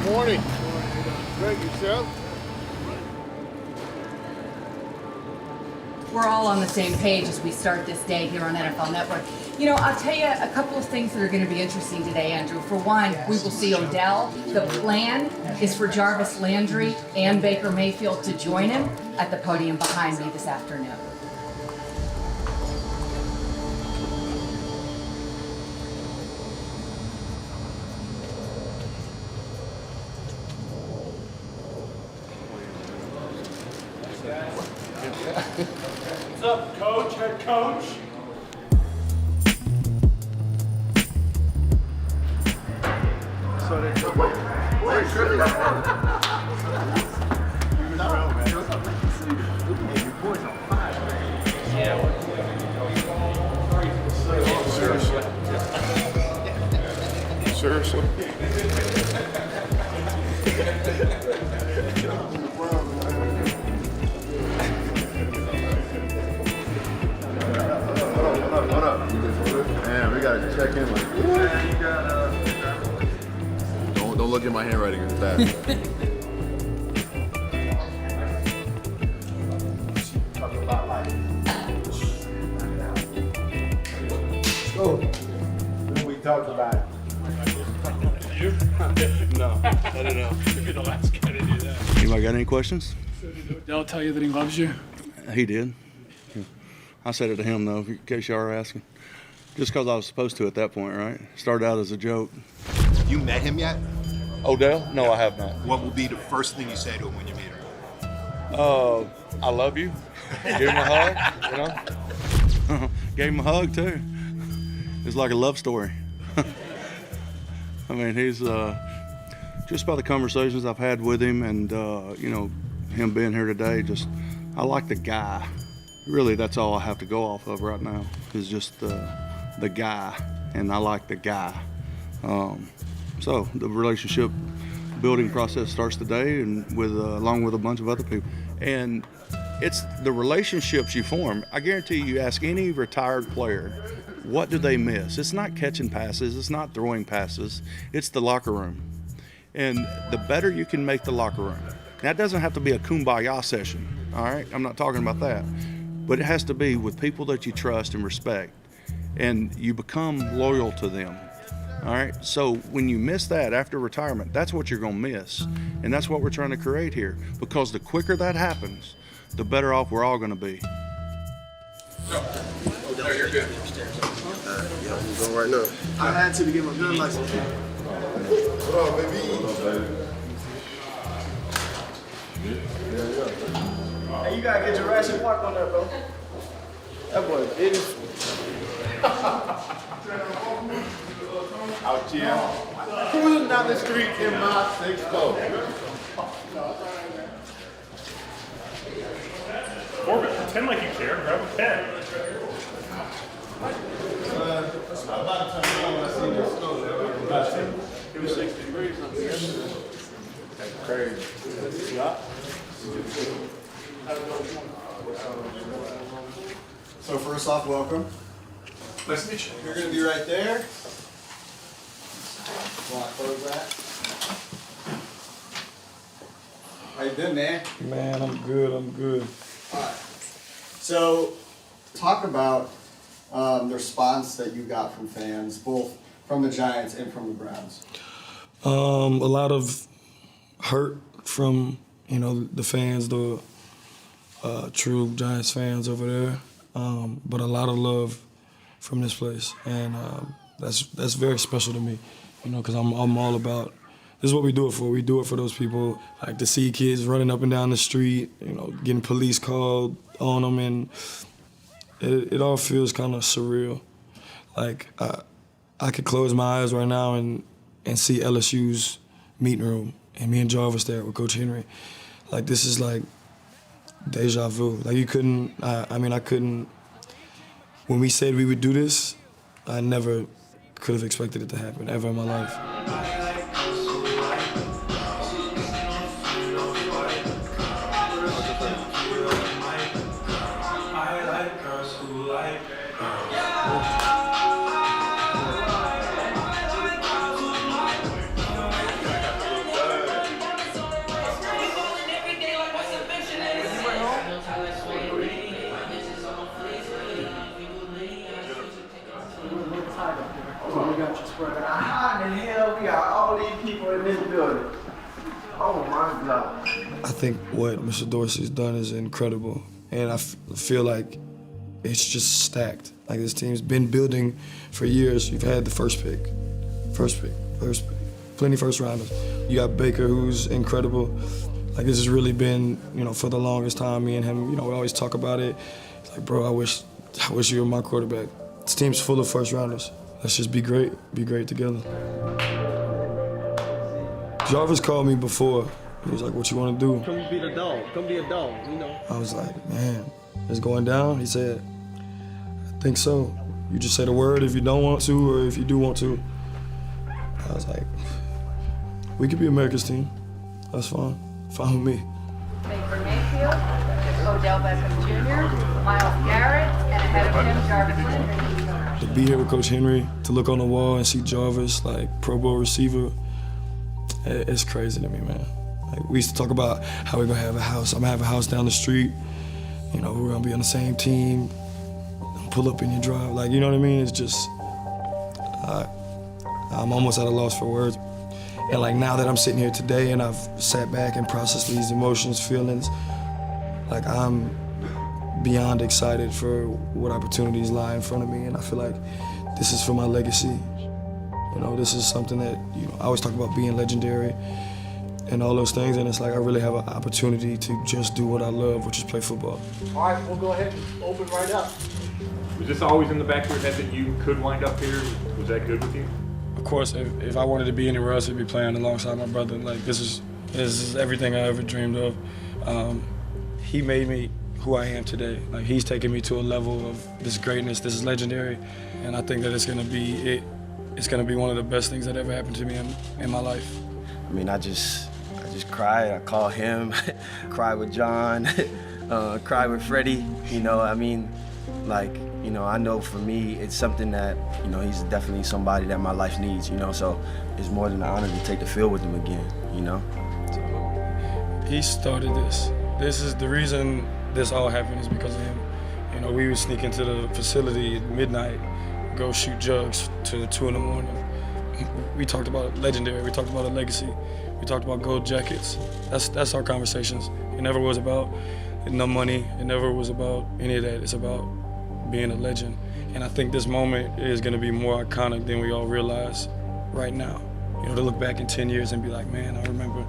Morning. Great, yourself? We're all on the same page as we start this day here on NFL Network. You know, I'll tell you a couple of things that are going to be interesting today, Andrew. For one, we will see Odell. The plan is for Jarvis Landry and Baker Mayfield to join him at the podium behind me this afternoon. What's up, coach, head coach? So they took wait, good. Seriously? What up? Man, we gotta check in like Don't look at my handwriting as fast. Oh, we talked about it. You? No, I don't know. You'd be the last guy to do that. Anybody got any questions? Did Odell tell you that he loves you? He did. Yeah. I said it to him, though, in case you are asking. Just because I was supposed to at that point, right? Started out as a joke. You met him yet? Odell? No, I have not. What will be the first thing you say to him when you meet him? I love you. Give him a hug, you know? Gave him a hug, too. It's like a love story. I mean, he's just by the conversations I've had with him and, you know, him being here today, just, I like the guy. Really, that's all I have to go off of right now is just the guy, and I like the guy. So the relationship building process starts today, and along with a bunch of other people. And it's the relationships you form. I guarantee you ask any retired player, what do they miss? It's not catching passes, it's not throwing passes, it's the locker room. And the better you can make the locker room. Now, it doesn't have to be a kumbaya session, all right? I'm not talking about that. But it has to be with people that you trust and respect, and you become loyal to them, all right? So when you miss that after retirement, that's what you're gonna miss. And that's what we're trying to create here, because the quicker that happens, the better off we're all gonna be. Odell, you're good. Yeah, I'm going right now. I had to get my gun license. What up, baby? Hey, you gotta get Jurassic Park on there, bro. That boy is Out here. Cruising down the street in my 6-4. Corbett, pretend like you care. Grab a pen. It was 60 degrees up here. Crazy. Yeah. So first off, welcome. Nice to meet you. You're gonna be right there. Want to close that? How you been, man? Man, I'm good. All right. So, talk about the response that you got from fans, both from the Giants and from the Browns. A lot of hurt from, you know, the fans, the true Giants fans over there, but a lot of love from this place, and that's very special to me, you know, because I'm all about. This is what we do it for. We do it for those people, like to see kids running up and down the street, you know, getting police called on them, and it all feels kind of surreal. Like I could close my eyes right now and see LSU's meeting room, and me and Jarvis there with Coach Henry. Like, this is like deja vu. Like, you couldn't, I couldn't, when we said we would do this, I never could have expected it to happen ever in my life. people in this building. Oh my God. I think what Mr. Dorsey's done is incredible, and I feel like it's just stacked. Like this team's been building for years. You've had the first pick, plenty first rounders. You got Baker, who's incredible. Like this has really been, for the longest time, me and him, we always talk about it. It's like, bro, I wish you were my quarterback. This team's full of first rounders. Let's just be great together. Jarvis called me before. He was like, what you want to do? Come be the dog. Come be a dog, I was like, man, it's going down? He said, I think so. You just say the word if you don't want to or if you do want to. I was like, we could be America's team. That's fine. Fine with me. Baker Mayfield, Odell Beckham Jr., Myles Garrett, and ahead of him, Jarvis Landry. To be here with Coach Henry, to look on the wall and see Jarvis, like Pro Bowl receiver, it's crazy to me, man. Like, we used to talk about how we're gonna have a house. I'm gonna have a house down the street. We're gonna be on the same team. Pull up in your drive, like, you know what I mean? It's just, I'm almost at a loss for words. And like now that I'm sitting here today and I've sat back and processed these emotions, feelings, like I'm beyond excited for what opportunities lie in front of me. And I feel like this is for my legacy. This is something that, I always talk about being legendary and all those things. And it's like I really have an opportunity to just do what I love, which is play football. All right, we'll go ahead and open right up. Was this always in the back of your head that you could wind up here? Was that good with you? Of course, if I wanted to be anywhere else, I'd be playing alongside my brother. Like this is everything I ever dreamed of. He made me who I am today. Like he's taken me to a level of this greatness. This is legendary, and I think that it's gonna be one of the best things that ever happened to me in my life. I mean, I just cried. I called him, cried with John, cried with Freddie. I know for me, it's something that, he's definitely somebody that my life needs, so it's more than an honor to take the field with him again, He started this. This is the reason this all happened is because of him. We would sneak into the facility at midnight, go shoot jugs till 2 in the morning. We talked about legendary, we talked about a legacy, we talked about gold jackets. That's our conversations. It never was about no money, it never was about any of that. It's about being a legend. And I think this moment is gonna be more iconic than we all realize right now. To look back in 10 years and be like, man, I remember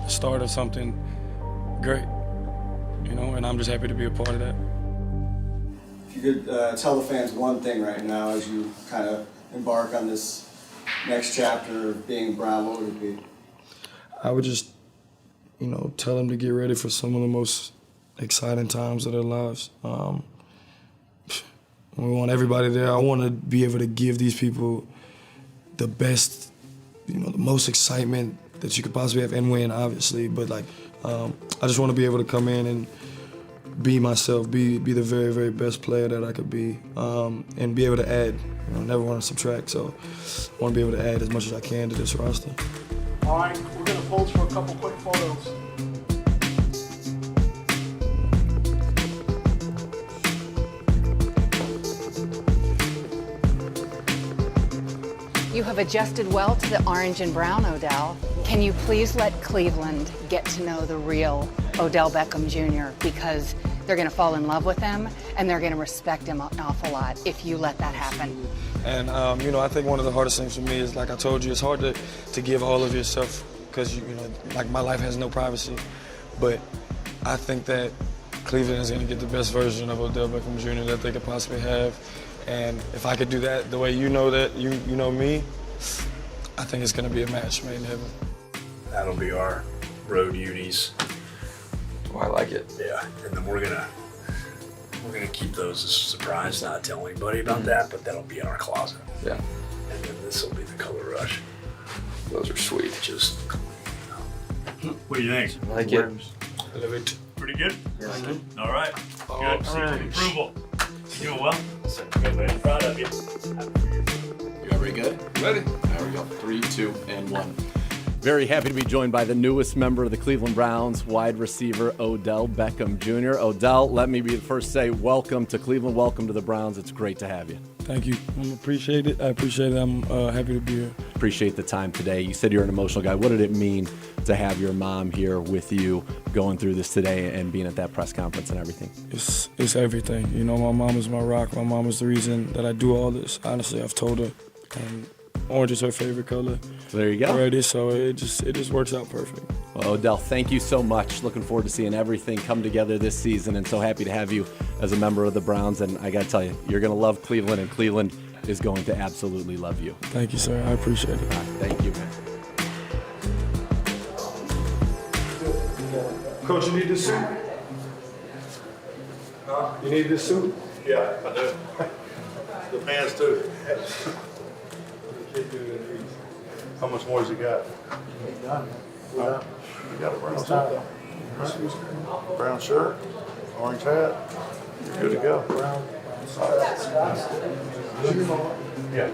the start of something great, and I'm just happy to be a part of that. If you could tell the fans one thing right now as you kind of embark on this next chapter of being Brown, what would it be? I would just, tell them to get ready for some of the most exciting times of their lives. We want everybody there. I want to be able to give these people the best, the most excitement that you could possibly have and win, obviously. But I just want to be able to come in and be myself, be the very, very best player that I could be, and be able to add. Never want to subtract. So I want to be able to add as much as I can to this roster. All right, we're gonna pose for a couple quick photos. You have adjusted well to the orange and brown, Odell. Can you please let Cleveland get to know the real Odell Beckham Jr. because they're going to fall in love with him and they're going to respect him an awful lot if you let that happen. And, I think one of the hardest things for me is, like I told you, it's hard to give all of yourself because, my life has no privacy. But I think that Cleveland is going to get the best version of Odell Beckham Jr. that they could possibly have. And if I could do that the way you know that, you know me, I think it's going to be a match made in heaven. That'll be our road unis. Oh, I like it. Yeah, and then we're gonna keep those as a surprise, not tell anybody about that, but that'll be in our closet. Yeah. And then this will be the color rush. Those are sweet. Just, what do you think? I like it. I love it. Pretty good? Yes. All right. Oh, Good. all right. Approval. You doing well? Good, man. Proud of you. You everybody good? Ready? There we go. 3, 2, and 1. Very happy to be joined by the newest member of the Cleveland Browns, wide receiver Odell Beckham Jr. Odell, let me be the first to say welcome to Cleveland, welcome to the Browns. It's great to have you. Thank you. I appreciate it. I'm happy to be here. Appreciate the time today. You said you're an emotional guy. What did it mean to have your mom here with you going through this today and being at that press conference and everything? It's everything. You know, my mom is my rock. My mom is the reason that I do all this. Honestly, I've told her. Orange is her favorite color. There you go. Already, so it just works out perfect. Well, Odell, thank you so much. Looking forward to seeing everything come together this season, and so happy to have you as a member of the Browns. And I got to tell you, you're going to love Cleveland, and Cleveland is going to absolutely love you. Thank you, sir. I appreciate it. All right, thank you, man. Coach, you need this suit? You need this suit? Yeah, I do. The pants too. How much more has he got? You got a brown suit though. Brown shirt, orange hat. You're good to go. Yeah.